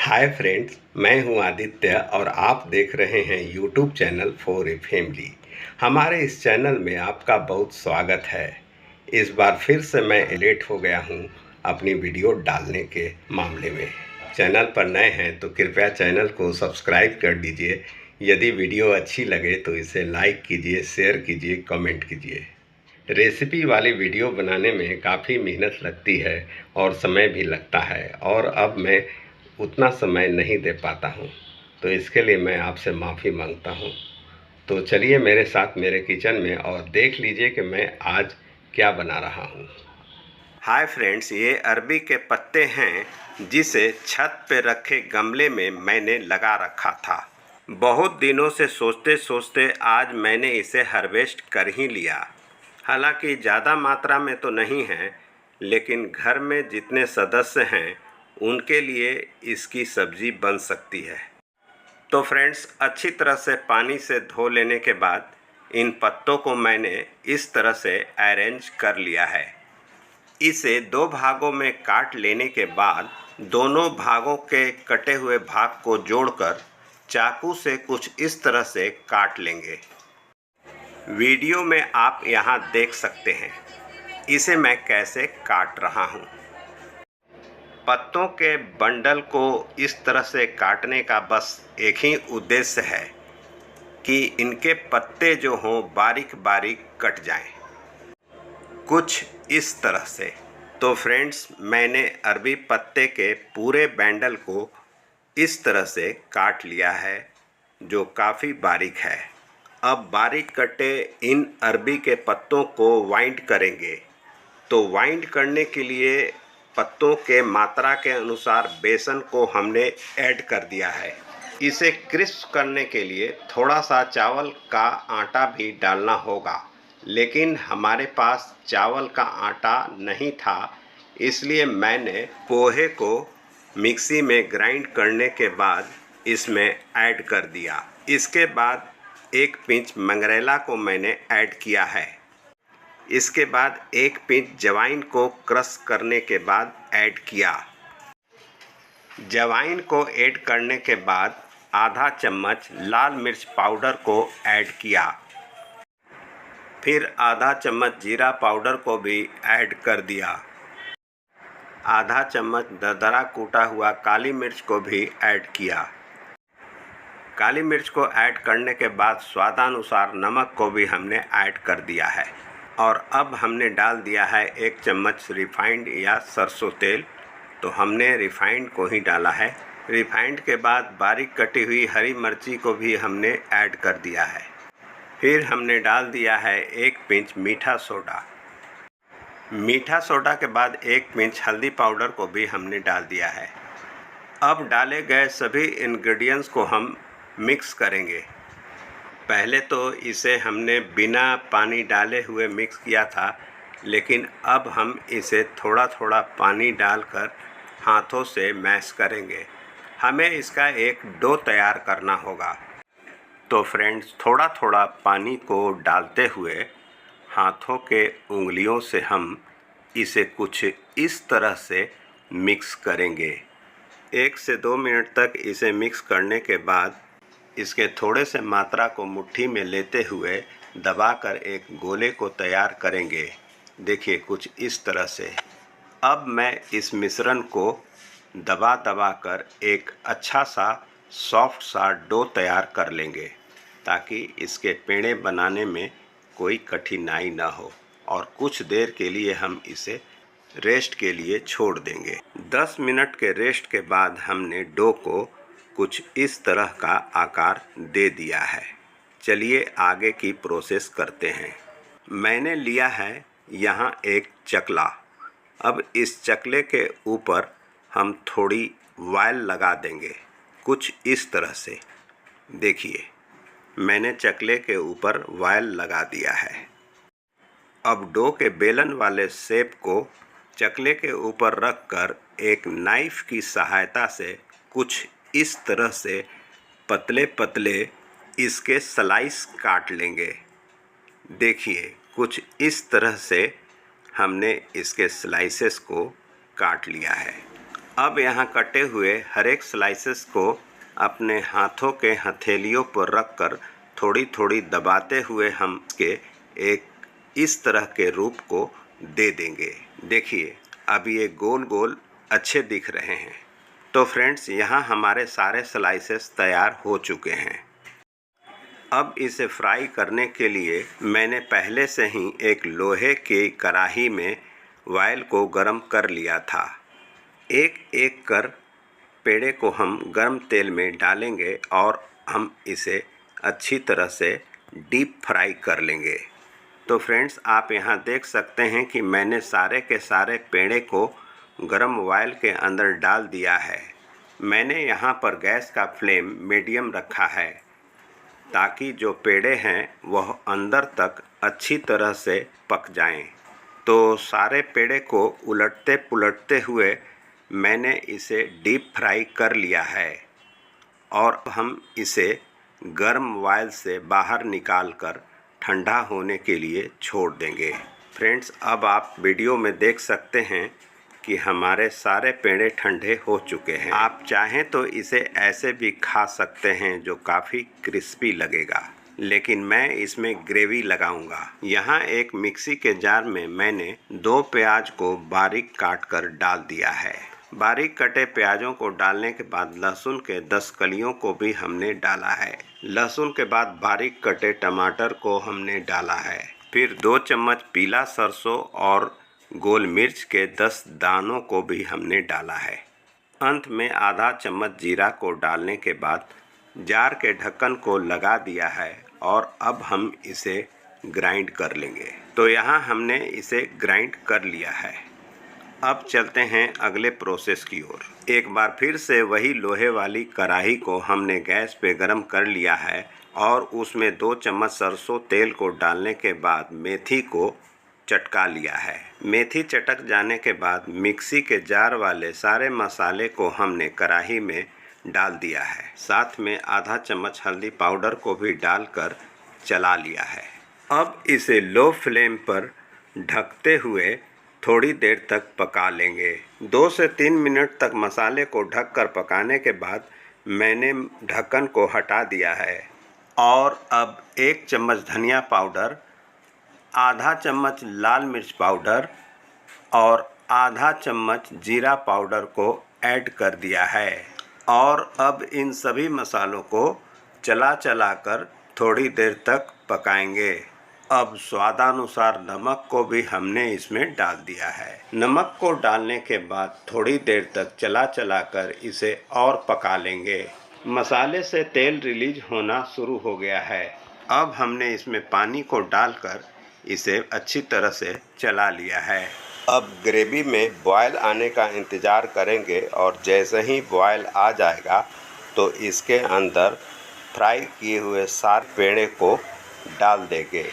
Hi friends, मैं हूं आदित्य और आप देख रहे हैं YouTube channel for a family. हमारे इस चैनल में आपका बहुत स्वागत है। इस बार फिर से मैं लेट हो गया हूं अपनी वीडियो डालने के मामले में। चैनल पर नए हैं तो कृपया चैनल को सब्सक्राइब कर दीजिए। यदि वीडियो अच्छी लगे तो इसे लाइक कीजिए, शेयर कीजिए, कमेंट कीजिए। रेसिपी वाली वीडियो बनाने में काफ़ी मेहनत लगती है और समय भी लगता है, और अब मैं उतना समय नहीं दे पाता हूँ, तो इसके लिए मैं आपसे माफ़ी मांगता हूँ। तो चलिए मेरे साथ मेरे किचन में और देख लीजिए कि मैं आज क्या बना रहा हूँ। हाय फ्रेंड्स, ये अरबी के पत्ते हैं जिसे छत पे रखे गमले में मैंने लगा रखा था। बहुत दिनों से सोचते सोचते आज मैंने इसे हार्वेस्ट कर ही लिया। हालांकि ज़्यादा मात्रा में तो नहीं है, लेकिन घर में जितने सदस्य हैं उनके लिए इसकी सब्ज़ी बन सकती है। तो फ्रेंड्स, अच्छी तरह से पानी से धो लेने के बाद इन पत्तों को मैंने इस तरह से अरेंज कर लिया है। इसे दो भागों में काट लेने के बाद दोनों भागों के कटे हुए भाग को जोड़कर चाकू से कुछ इस तरह से काट लेंगे। वीडियो में आप यहाँ देख सकते हैं इसे मैं कैसे काट रहा हूँ। पत्तों के बंडल को इस तरह से काटने का बस एक ही उद्देश्य है कि इनके पत्ते जो हों बारीक बारीक कट जाएं, कुछ इस तरह से। तो फ्रेंड्स, मैंने अरबी पत्ते के पूरे बैंडल को इस तरह से काट लिया है, जो काफ़ी बारीक है। अब बारीक कटे इन अरबी के पत्तों को वाइंड करेंगे। तो वाइंड करने के लिए पत्तों के मात्रा के अनुसार बेसन को हमने ऐड कर दिया है। इसे क्रिस्प करने के लिए थोड़ा सा चावल का आटा भी डालना होगा, लेकिन हमारे पास चावल का आटा नहीं था, इसलिए मैंने पोहे को मिक्सी में ग्राइंड करने के बाद इसमें ऐड कर दिया। इसके बाद एक पिंच मंगरेला को मैंने ऐड किया है। इसके बाद एक पिंच जवाइन को क्रश करने के बाद ऐड किया। जवाइन को ऐड करने के बाद आधा चम्मच लाल मिर्च पाउडर को ऐड किया। फिर आधा चम्मच जीरा पाउडर को भी ऐड कर दिया। आधा चम्मच दरदरा कूटा हुआ काली मिर्च को भी ऐड किया। काली मिर्च को ऐड करने के बाद स्वादानुसार नमक को भी हमने ऐड कर दिया है। और अब हमने डाल दिया है एक चम्मच रिफाइंड या सरसों तेल। तो हमने रिफाइंड को ही डाला है। रिफाइंड के बाद बारीक कटी हुई हरी मिर्ची को भी हमने ऐड कर दिया है। फिर हमने डाल दिया है एक पिंच मीठा सोडा। मीठा सोडा के बाद एक पिंच हल्दी पाउडर को भी हमने डाल दिया है। अब डाले गए सभी इंग्रेडिएंट्स को हम मिक्स करेंगे। पहले तो इसे हमने बिना पानी डाले हुए मिक्स किया था, लेकिन अब हम इसे थोड़ा थोड़ा पानी डालकर हाथों से मैश करेंगे। हमें इसका एक डो तैयार करना होगा। तो फ्रेंड्स, थोड़ा थोड़ा पानी को डालते हुए हाथों के उंगलियों से हम इसे कुछ इस तरह से मिक्स करेंगे। 1 से 2 मिनट तक इसे मिक्स करने के बाद इसके थोड़े से मात्रा को मुट्ठी में लेते हुए दबाकर एक गोले को तैयार करेंगे। देखिए, कुछ इस तरह से। अब मैं इस मिश्रण को दबा दबा कर एक अच्छा सा सॉफ्ट सा डो तैयार कर लेंगे, ताकि इसके पेड़े बनाने में कोई कठिनाई ना हो। और कुछ देर के लिए हम इसे रेस्ट के लिए छोड़ देंगे। 10 मिनट के रेस्ट के बाद हमने डो को कुछ इस तरह का आकार दे दिया है। चलिए आगे की प्रोसेस करते हैं। मैंने लिया है यहाँ एक चकला। अब इस चकले के ऊपर हम थोड़ी वायल लगा देंगे, कुछ इस तरह से। देखिए, मैंने चकले के ऊपर वायल लगा दिया है। अब डो के बेलन वाले शेप को चकले के ऊपर रखकर एक नाइफ की सहायता से कुछ इस तरह से पतले पतले इसके स्लाइस काट लेंगे। देखिए, कुछ इस तरह से हमने इसके स्लाइसेस को काट लिया है। अब यहाँ कटे हुए हर एक स्लाइसेस को अपने हाथों के हथेलियों पर रखकर थोड़ी थोड़ी दबाते हुए हम इसके एक इस तरह के रूप को दे देंगे। देखिए अब ये गोल गोल अच्छे दिख रहे हैं। तो फ्रेंड्स, यहाँ हमारे सारे स्लाइसेस तैयार हो चुके हैं। अब इसे फ्राई करने के लिए मैंने पहले से ही एक लोहे की कढ़ाई में ऑयल को गर्म कर लिया था। एक एक कर पेड़े को हम गर्म तेल में डालेंगे और हम इसे अच्छी तरह से डीप फ्राई कर लेंगे। तो फ्रेंड्स, आप यहाँ देख सकते हैं कि मैंने सारे के सारे पेड़े को गर्म ऑयल के अंदर डाल दिया है। मैंने यहाँ पर गैस का फ्लेम मीडियम रखा है ताकि जो पेड़े हैं वह अंदर तक अच्छी तरह से पक जाएं। तो सारे पेड़े को उलटते पुलटते हुए मैंने इसे डीप फ्राई कर लिया है और हम इसे गर्म ऑयल से बाहर निकाल कर ठंडा होने के लिए छोड़ देंगे। फ्रेंड्स, अब आप वीडियो में देख सकते हैं कि हमारे सारे पेड़े ठंडे हो चुके हैं। आप चाहें तो इसे ऐसे भी खा सकते हैं जो काफ़ी क्रिस्पी लगेगा, लेकिन मैं इसमें ग्रेवी लगाऊंगा। यहाँ एक मिक्सी के जार में मैंने 2 प्याज को बारीक काट कर डाल दिया है। बारीक कटे प्याजों को डालने के बाद लहसुन के 10 कलियों को भी हमने डाला है। लहसुन के बाद बारीक कटे टमाटर को हमने डाला है। फिर 2 चम्मच पीला सरसों और गोल मिर्च के 10 दानों को भी हमने डाला है। अंत में आधा चम्मच जीरा को डालने के बाद जार के ढक्कन को लगा दिया है और अब हम इसे ग्राइंड कर लेंगे। तो यहाँ हमने इसे ग्राइंड कर लिया है। अब चलते हैं अगले प्रोसेस की ओर। एक बार फिर से वही लोहे वाली कढ़ाई को हमने गैस पे गरम कर लिया है और उसमें 2 चम्मच सरसों तेल को डालने के बाद मेथी को चटका लिया है। मेथी चटक जाने के बाद मिक्सी के जार वाले सारे मसाले को हमने कढ़ाई में डाल दिया है। साथ में आधा चम्मच हल्दी पाउडर को भी डालकर चला लिया है। अब इसे लो फ्लेम पर ढकते हुए थोड़ी देर तक पका लेंगे। 2 से 3 मिनट तक मसाले को ढककर पकाने के बाद मैंने ढक्कन को हटा दिया है और अब 1 चम्मच धनिया पाउडर, आधा चम्मच लाल मिर्च पाउडर और आधा चम्मच जीरा पाउडर को ऐड कर दिया है और अब इन सभी मसालों को चला कर थोड़ी देर तक पकाएंगे। अब स्वादानुसार नमक को भी हमने इसमें डाल दिया है। नमक को डालने के बाद थोड़ी देर तक चला कर इसे और पका लेंगे। मसाले से तेल रिलीज होना शुरू हो गया है। अब हमने इसमें पानी को डालकर इसे अच्छी तरह से चला लिया है। अब ग्रेवी में बॉयल आने का इंतज़ार करेंगे और जैसे ही बॉयल आ जाएगा तो इसके अंदर फ्राई किए हुए सारे पेड़े को डाल देंगे।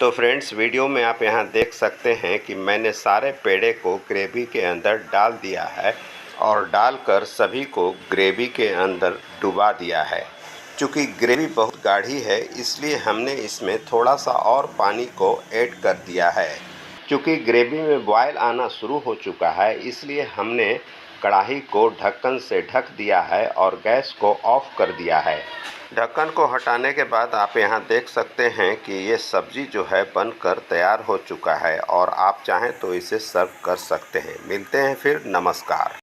तो फ्रेंड्स, वीडियो में आप यहाँ देख सकते हैं कि मैंने सारे पेड़े को ग्रेवी के अंदर डाल दिया है और डालकर सभी को ग्रेवी के अंदर डुबा दिया है। चूँकि ग्रेवी बहुत गाढ़ी है इसलिए हमने इसमें थोड़ा सा और पानी को ऐड कर दिया है। चूँकि ग्रेवी में बॉयल आना शुरू हो चुका है इसलिए हमने कढ़ाई को ढक्कन से ढक दिया है और गैस को ऑफ कर दिया है। ढक्कन को हटाने के बाद आप यहाँ देख सकते हैं कि ये सब्ज़ी जो है बनकर तैयार हो चुका है और आप चाहें तो इसे सर्व कर सकते हैं। मिलते हैं फिर, नमस्कार।